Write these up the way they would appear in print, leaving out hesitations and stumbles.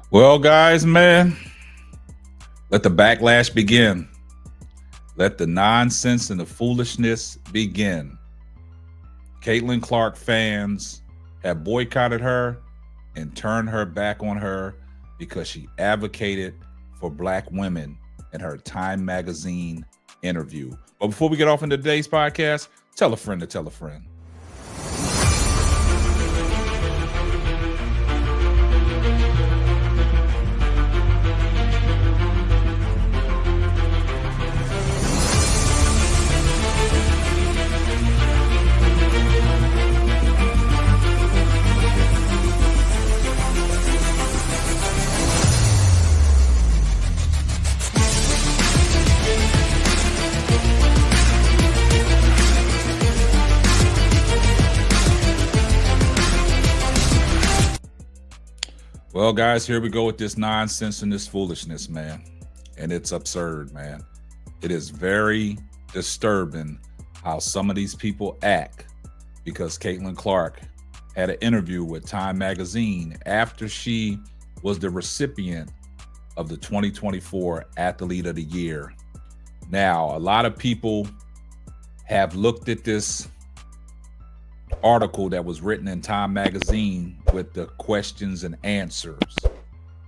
Well, guys, man, let the backlash begin. Let the nonsense and the foolishness begin. Caitlin Clark fans have boycotted her and turned her back on her because she advocated for Black women in her Time magazine interview. But before we get off into today's podcast, tell a friend to tell a friend. Well, guys, here we go with this nonsense and this foolishness, man. And it's absurd, man. It is very disturbing how some of these people act because Caitlin Clark had an interview with Time magazine after she was the recipient of the 2024 Athlete of the Year. Now, a lot of people have looked at this article that was written in Time magazine with the questions and answers.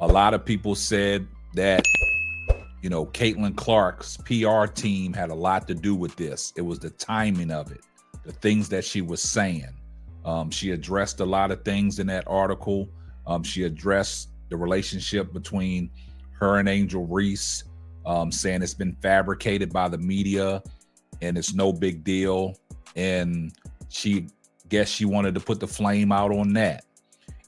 A lot of people said that, Caitlin Clark's PR team had a lot to do with this. It was the timing of it, the things that she was saying. She addressed a lot of things in that article. She addressed the relationship between her and Angel Reese, saying it's been fabricated by the media and it's no big deal. And she wanted to put the flame out on that.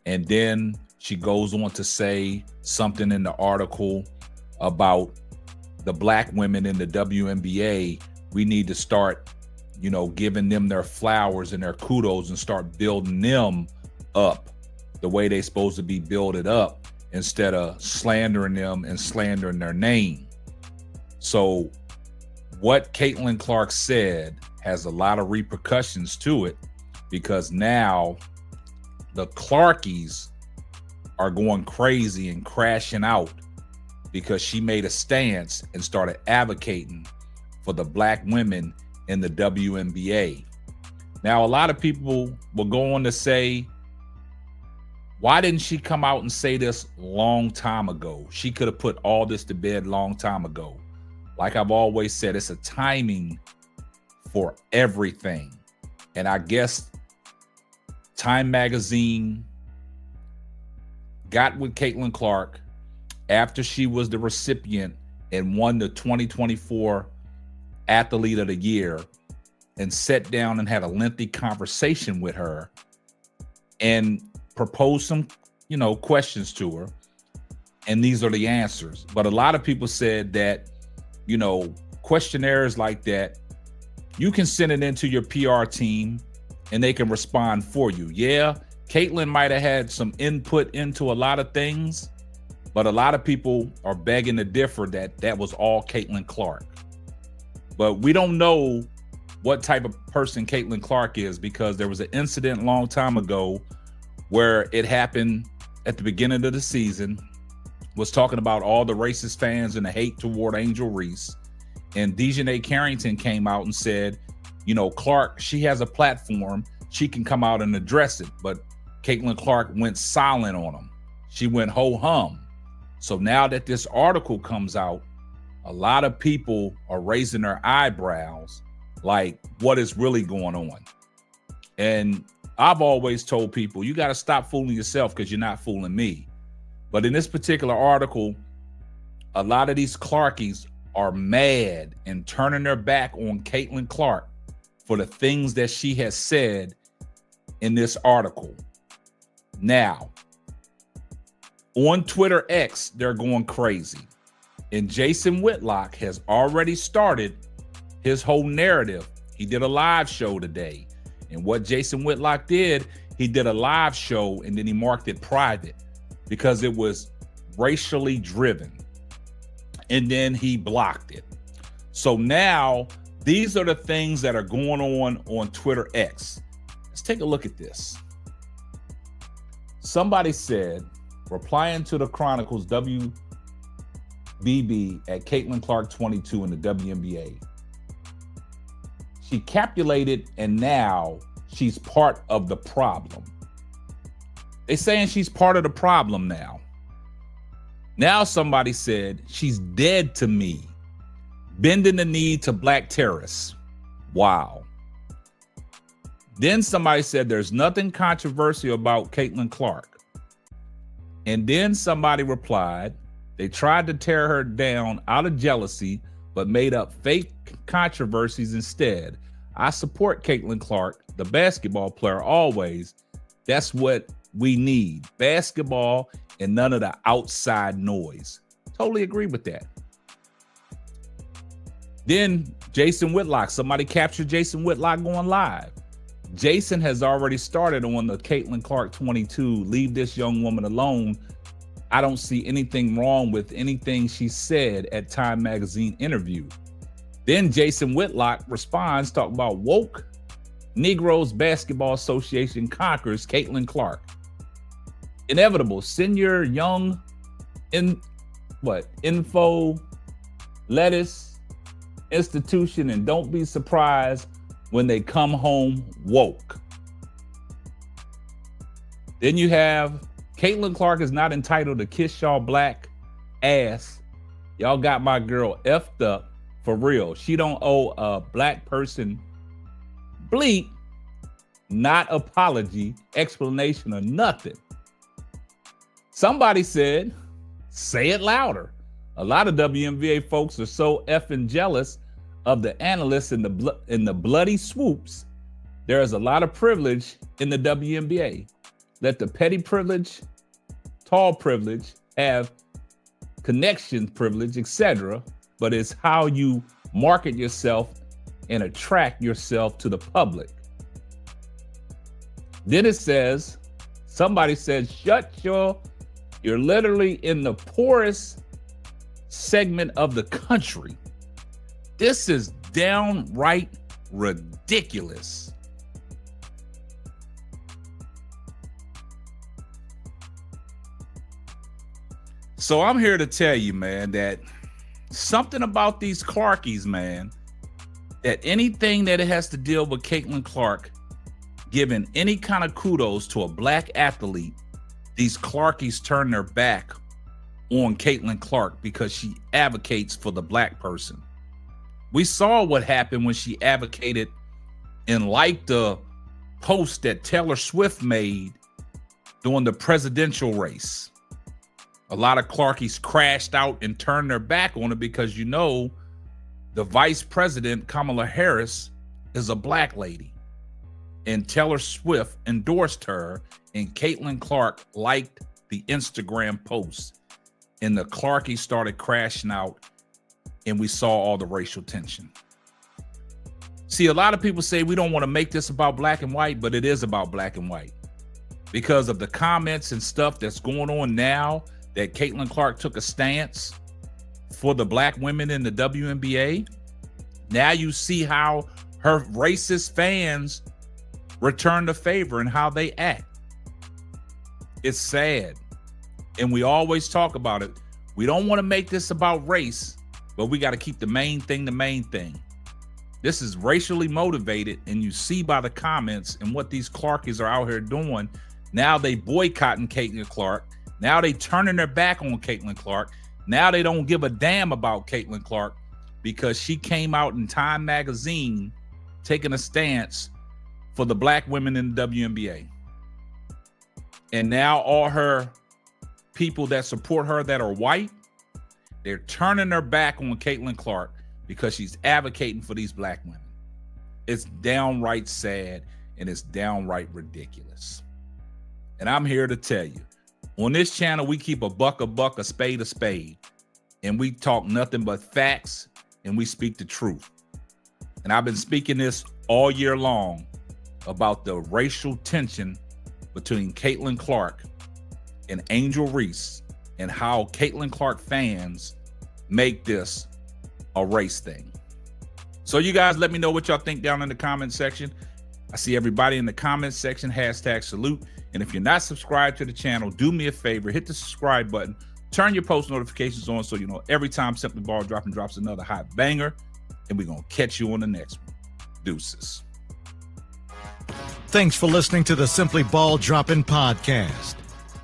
And then she goes on to say something in the article about the Black women in the WNBA. We need to start, giving them their flowers and their kudos and start building them up the way they're supposed to be builded up instead of slandering them and slandering their name. So what Caitlin Clark said has a lot of repercussions to it, because now the Clarkies are going crazy and crashing out because she made a stance and started advocating for the Black women in the WNBA. Now, a lot of people will go on to say, why didn't she come out and say this long time ago? She could have put all this to bed long time ago. Like I've always said, it's a timing for everything. And I guess Time magazine got with Caitlin Clark after she was the recipient and won the 2024 Athlete of the Year, and sat down and had a lengthy conversation with her and proposed some, questions to her. And these are the answers. But a lot of people said that, questionnaires like that, you can send it into your PR team and they can respond for you. Yeah, Caitlin might have had some input into a lot of things, but a lot of people are begging to differ that was all Caitlin Clark. But we don't know what type of person Caitlin Clark is, because there was an incident a long time ago where it happened at the beginning of the season, was talking about all the racist fans and the hate toward Angel Reese. And Dejanay Carrington came out and said, Clark, she has a platform. She can come out and address it. But Caitlin Clark went silent on him. She went ho-hum. So now that this article comes out, a lot of people are raising their eyebrows, like, what is really going on? And I've always told people, you got to stop fooling yourself because you're not fooling me. But in this particular article, a lot of these Clarkies are mad and turning their back on Caitlin Clark for the things that she has said in this article. Now, on Twitter X, they're going crazy. And Jason Whitlock has already started his whole narrative. He did a live show today. And what Jason Whitlock did, he did a live show and then he marked it private because it was racially driven. And then he blocked it. So now these are the things that are going on Twitter X. Let's take a look at this. Somebody said replying to the Chronicles WBB at Caitlin Clark 22 in the WNBA. She capitulated, and now she's part of the problem. They saying she's part of the problem now. Now somebody said she's dead to me, bending the knee to black terrorists. Wow. Then somebody said there's nothing controversial about Caitlin Clark. And then somebody replied, they tried to tear her down out of jealousy, but made up fake controversies instead. I support Caitlin Clark, the basketball player, always. That's what we need. Basketball and none of the outside noise. Totally agree with that. Then Jason Whitlock, somebody captured Jason Whitlock going live. Jason has already started on the Caitlin Clark 22, leave this young woman alone. I don't see anything wrong with anything she said at Time Magazine interview. Then Jason Whitlock responds, talking about woke Negroes Basketball Association conquers Caitlin Clark. Inevitable. Send your young info lettuce institution and don't be surprised when they come home woke. Then you have Caitlin Clark is not entitled to kiss y'all black ass. Y'all got my girl effed up for real. She don't owe a black person bleep, not apology, explanation, or nothing. Somebody said, say it louder. A lot of WNBA folks are so effing jealous of the analysts in the bloody swoops. There is a lot of privilege in the WNBA. Let the petty privilege, tall privilege, have connection privilege, etc. But it's how you market yourself and attract yourself to the public. Then it says, somebody said, you're literally in the poorest segment of the country. This is downright ridiculous. So I'm here to tell you, man, that something about these Clarkies, man, that anything that it has to deal with Caitlin Clark, giving any kind of kudos to a black athlete, these Clarkies turn their back on Caitlin Clark because she advocates for the black person. We saw what happened when she advocated and liked the post that Taylor Swift made during the presidential race. A lot of Clarkies crashed out and turned their back on it because, you know, the vice president, Kamala Harris, is a black lady. And Taylor Swift endorsed her, and Caitlin Clark liked the Instagram post. And the Clarkies started crashing out, and we saw all the racial tension. See, a lot of people say we don't want to make this about black and white, but it is about black and white. Because of the comments and stuff that's going on now, that Caitlin Clark took a stance for the black women in the WNBA. Now you see how her racist fans return the favor and how they act. It's sad. And we always talk about it. We don't want to make this about race, but we got to keep the main thing the main thing. This is racially motivated, and you see by the comments and what these Clarkies are out here doing. Now they boycotting Caitlin Clark. Now they turning their back on Caitlin Clark. Now they don't give a damn about Caitlin Clark because she came out in Time Magazine taking a stance for the black women in the WNBA. And now all her people that support her that are white, they're turning their back on Caitlin Clark because she's advocating for these black women. It's downright sad and it's downright ridiculous. And I'm here to tell you, on this channel, we keep a buck, a spade, a spade. And we talk nothing but facts and we speak the truth. And I've been speaking this all year long about the racial tension between Caitlin Clark and Angel Reese and how Caitlin Clark fans make this a race thing. So you guys let me know what y'all think down in the comment section. I see everybody in the comments section, hashtag salute. And if you're not subscribed to the channel, do me a favor, hit the subscribe button, turn your post notifications on so you know every time Simply Ball Dropping drops another hot banger. And we're going to catch you on the next one. Deuces. Thanks for listening to the Simply Ball Dropping podcast.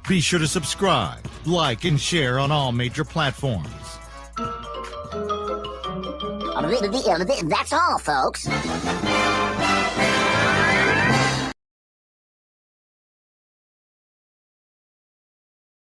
Be sure to subscribe, like, and share on all major platforms. That's all, folks.